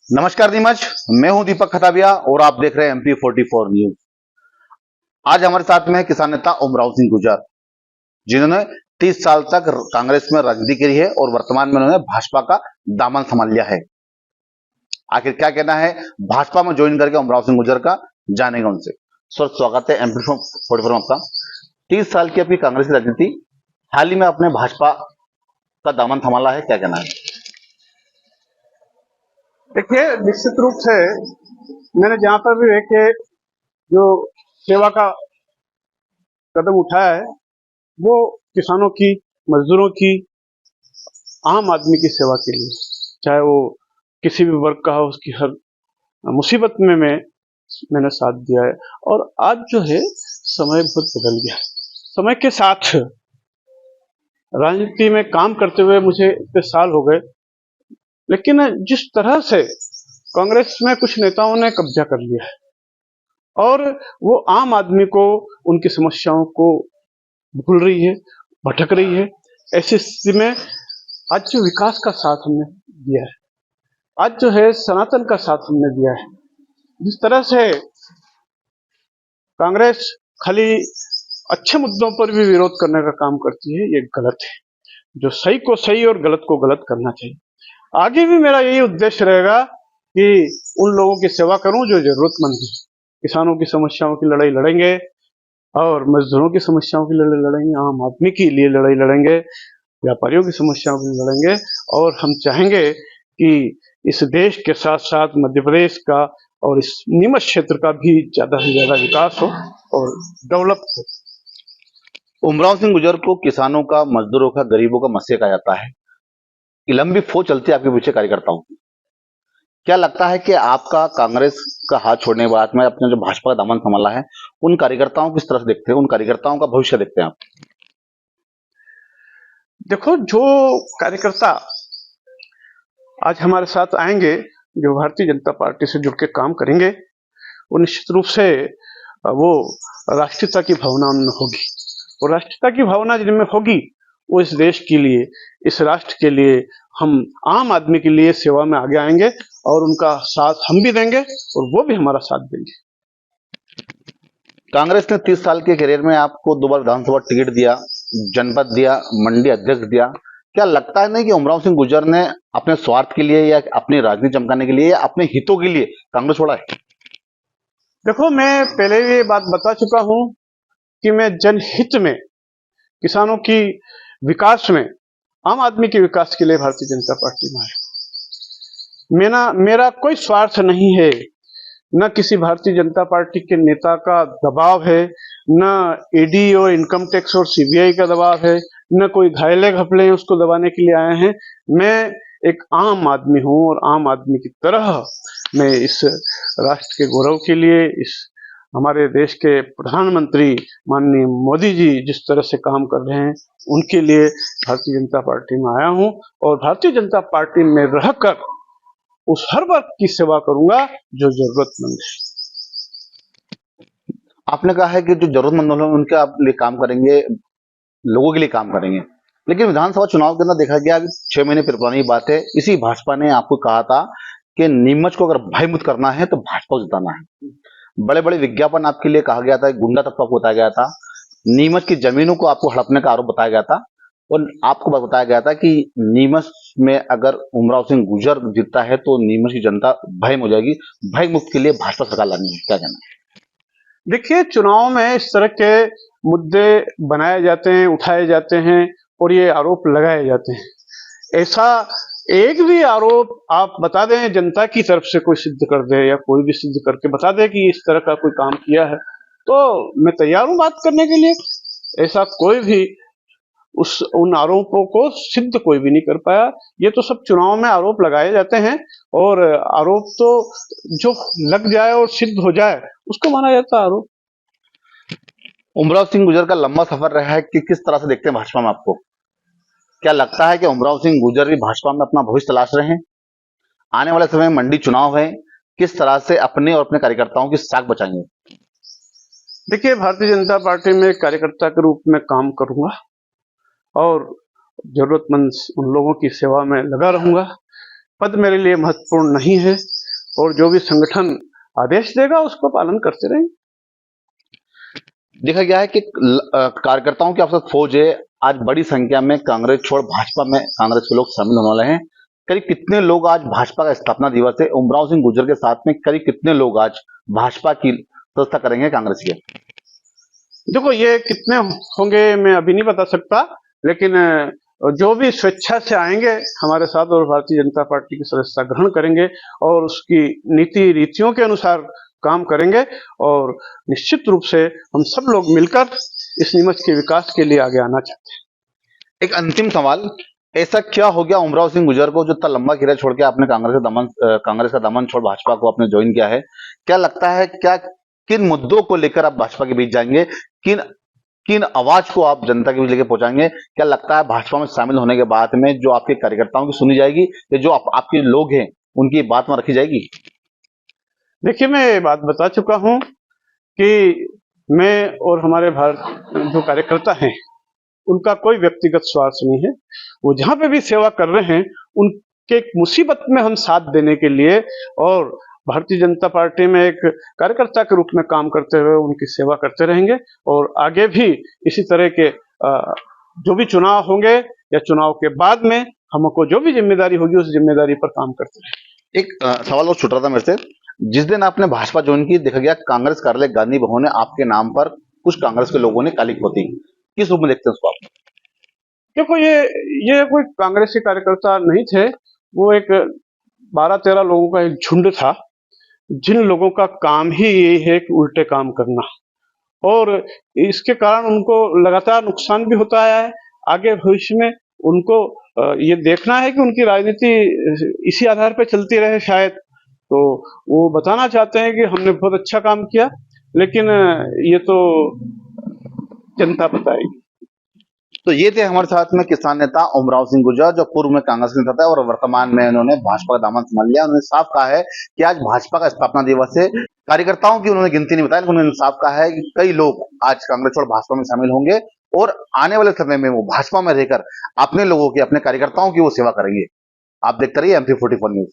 नमस्कार नीमच। मैं हूं दीपक खताबिया और आप देख रहे हैं MP44 न्यूज। आज हमारे साथ में है किसान नेता ओमराव सिंह गुर्जर, जिन्होंने 30 साल तक कांग्रेस में राजनीति की है और वर्तमान में उन्होंने भाजपा का दामन संभाल लिया है। आखिर क्या कहना है भाजपा में ज्वाइन करके ओमराव सिंह गुर्जर का, जानेगा उनसे। सर, स्वागत है MP44 में आपका। 30 साल की आपकी कांग्रेस की राजनीति, हाल ही में आपने भाजपा का दामन संभाला है, क्या कहना है? देखिए, निश्चित रूप से मैंने जहां पर भी के जो सेवा का कदम उठाया है वो किसानों की, मजदूरों की, आम आदमी की सेवा के लिए, चाहे वो किसी भी वर्ग का हो, उसकी हर मुसीबत में मैंने साथ दिया है। और आज जो है समय बहुत बदल गया है। समय के साथ राजनीति में काम करते हुए मुझे इतने साल हो गए, लेकिन जिस तरह से कांग्रेस में कुछ नेताओं ने कब्जा कर लिया है और वो आम आदमी को, उनकी समस्याओं को भूल रही है, भटक रही है, ऐसी स्थिति में आज जो विकास का साथ हमने दिया है, आज जो है सनातन का साथ हमने दिया है। जिस तरह से कांग्रेस खाली अच्छे मुद्दों पर भी विरोध करने का काम करती है, ये गलत है। जो सही को सही और गलत को गलत करना चाहिए। आगे भी मेरा यही उद्देश्य रहेगा कि उन लोगों की सेवा करूं जो जरूरतमंद है। किसानों की समस्याओं की लड़ाई लड़ेंगे और मजदूरों की समस्याओं की लड़ाई लड़ेंगे, आम आदमी के लिए लड़ाई लड़ेंगे, व्यापारियों की समस्याओं के लिए लड़ेंगे। और हम चाहेंगे कि इस देश के साथ साथ मध्य प्रदेश का और इस नीमच क्षेत्र का भी ज्यादा से ज्यादा विकास हो और डेवलप हो। ओमराव सिंह गुर्जर को किसानों का, मजदूरों का, गरीबों का मसीहा कहा जाता है। लंबी फौज चलती है आपके पीछे कार्यकर्ताओं की। क्या लगता है कि आपका कांग्रेस का हाथ छोड़ने के बाद में अपने जो भाजपा का दामन संभाला है, उन कार्यकर्ताओं को किस तरह से देखते हैं, उन कार्यकर्ताओं का भविष्य देखते हैं आप? देखो, जो कार्यकर्ता आज हमारे साथ आएंगे, जो भारतीय जनता पार्टी से जुड़ के काम करेंगे, वो निश्चित रूप से वो राष्ट्रीयता की भावना उनमें होगी। और राष्ट्रीयता की भावना जिनमें होगी, वो इस देश के लिए, इस राष्ट्र के लिए, हम आम आदमी के लिए सेवा में आगे आएंगे और उनका साथ हम भी देंगे और वो भी हमारा साथ देंगे। कांग्रेस ने 30 साल के करियर में आपको 2 बार विधानसभा टिकट दिया, जनपद दिया, मंडी अध्यक्ष दिया। क्या लगता है नहीं कि ओमराव सिंह गुर्जर ने अपने स्वार्थ के लिए या अपनी राजनीति चमकाने के लिए या अपने हितों के लिए कांग्रेस छोड़ा है? देखो, मैं पहले भी ये बात बता चुका हूं कि मैं जनहित में, किसानों की विकास में, आम आदमी के विकास के लिए भारतीय जनता पार्टी में आया। मेरा कोई स्वार्थ नहीं है, न किसी भारतीय जनता पार्टी के नेता का दबाव है, न ईडी और इनकम टैक्स और सीबीआई का दबाव है, न कोई घायले घपले उसको दबाने के लिए आए हैं। मैं एक आम आदमी हूं और आम आदमी की तरह मैं इस राष्ट्र के गौरव के लिए, इस हमारे देश के प्रधानमंत्री माननीय मोदी जी जिस तरह से काम कर रहे हैं, उनके लिए भारतीय जनता पार्टी में आया हूं और भारतीय जनता पार्टी में रहकर उस हर वर्ग की सेवा करूंगा जो जरूरतमंद है। आपने कहा है कि जो जरूरतमंद लोग हैं उनके आप लिए काम करेंगे, लोगों के लिए काम करेंगे, लेकिन विधानसभा चुनाव के अंदर देखा गया, 6 महीने पुरानी बात है, इसी भाजपा ने आपको कहा था कि नीमच को अगर भयमुक्त करना है तो भाजपा को जिताना है। बड़े बड़े विज्ञापन आपके लिए कहा गया था, गुंडा तत्व को बताया गया था, नीमच की जमीनों को आपको हड़पने का आरोप बताया गया था और आपको बताया गया था कि नीमच में अगर ओमराव सिंह गुर्जर जीतता है तो नीमच की जनता भय हो जाएगी। भय मुक्त के लिए भाजपा सरकार लानी है, क्या कहना है? देखिए, चुनाव में इस तरह के मुद्दे बनाए जाते हैं, उठाए जाते हैं और ये आरोप लगाए जाते हैं। ऐसा एक भी आरोप आप बता दें, जनता की तरफ से कोई सिद्ध कर दे या कोई भी सिद्ध करके बता दे कि इस तरह का कोई काम किया है, तो मैं तैयार हूं बात करने के लिए। ऐसा कोई भी उन आरोपों को सिद्ध कोई भी नहीं कर पाया। ये तो सब चुनाव में आरोप लगाए जाते हैं और आरोप तो जो लग जाए और सिद्ध हो जाए उसको माना जाता है आरोप। ओमराव सिंह गुर्जर का लंबा सफर रहा है कि किस तरह से देखते हैं भाजपा में आपको? क्या लगता है कि ओमराव सिंह गुर्जर भी भाजपा में अपना भविष्य तलाश रहे हैं? आने वाले समय में मंडी चुनाव है, किस तरह से अपने और अपने कार्यकर्ताओं की साख बचाएंगे? देखिए, भारतीय जनता पार्टी में कार्यकर्ता के रूप में काम करूंगा और जरूरतमंद उन लोगों की सेवा में लगा रहूंगा। पद मेरे लिए महत्वपूर्ण नहीं है। और जो भी संगठन आदेश देगा उसको पालन करते रहेंगे। देखा गया है कि कार्यकर्ताओं की आपसे फौज है। आज बड़ी संख्या में कांग्रेस छोड़ भाजपा में कांग्रेस के लोग शामिल होने वाले हैं। करीब कितने लोग आज भाजपा का स्थापना दिवस है, उमराव सिंह गुर्जर के साथ में करीब कितने लोग आज भाजपा की सदस्यता करेंगे कांग्रेस के? देखो, ये कितने होंगे मैं अभी नहीं बता सकता, लेकिन जो भी स्वेच्छा से आएंगे हमारे साथ और भारतीय जनता पार्टी की सदस्यता ग्रहण करेंगे और उसकी नीति रीतियों के अनुसार काम करेंगे, और निश्चित रूप से हम सब लोग मिलकर इस नीमच के विकास के लिए आगे आना चाहते हैं। एक अंतिम सवाल, ऐसा क्या हो गया उमराव सिंह गुर्जर को जो इतना लंबा किरा छोड़ के आपने कांग्रेस का दमन छोड़ भाजपा को आपने ज्वाइन किया है? क्या लगता है, क्या किन मुद्दों को लेकर आप भाजपा के बीच जाएंगे? किन किन आवाज को आप जनता के बीच लेकर पहुंचाएंगे? क्या लगता है भाजपा में शामिल होने के बाद में जो आपके कार्यकर्ताओं की सुनी जाएगी या जो आपके लोग हैं उनकी बात में रखी जाएगी? देखिए, मैं ये बात बता चुका हूं कि मैं और हमारे भारत जो कार्यकर्ता हैं उनका कोई व्यक्तिगत स्वार्थ नहीं है। वो जहां पे भी सेवा कर रहे हैं उनके एक मुसीबत में हम साथ देने के लिए और भारतीय जनता पार्टी में एक कार्यकर्ता के रूप में काम करते हुए उनकी सेवा करते रहेंगे, और आगे भी इसी तरह के जो भी चुनाव होंगे या चुनाव के बाद में हमको जो भी जिम्मेदारी होगी उस जिम्मेदारी पर काम करते रहेंगे। एक सवाल और छूट रहा था मेरे से, जिस दिन आपने भाजपा ज्वाइन की देखा गया कांग्रेस कार्यालय गांधी भवन में आपके नाम पर कुछ कांग्रेस के लोगों ने काली पोती, किस रूप में देखते हैं उसको आप? देखो, ये कोई कांग्रेसी कार्यकर्ता नहीं थे, वो एक 12-13 लोगों का एक झुंड था जिन लोगों का काम ही यही है कि उल्टे काम करना, और इसके कारण उनको लगातार नुकसान भी होता आया है। आगे भविष्य में उनको ये देखना है कि उनकी राजनीति इसी आधार पर चलती रहे शायद, तो वो बताना चाहते हैं कि हमने बहुत अच्छा काम किया, लेकिन ये तो जनता बताएगी। तो ये थे हमारे साथ में किसान नेता उमराव सिंह गुर्जर, जो पूर्व में कांग्रेस के नेता था और वर्तमान में उन्होंने भाजपा का दामन संभाल लिया। उन्होंने साफ कहा है कि आज भाजपा का स्थापना दिवस है। कार्यकर्ताओं की उन्होंने गिनती नहीं बताई, लेकिन उन्होंने साफ कहा है कि कई लोग आज कांग्रेस और भाजपा में शामिल होंगे और आने वाले समय में वो भाजपा में रहकर अपने लोगों की, अपने कार्यकर्ताओं की वो सेवा करेंगे। आप देखते रहिए M3 44 न्यूज।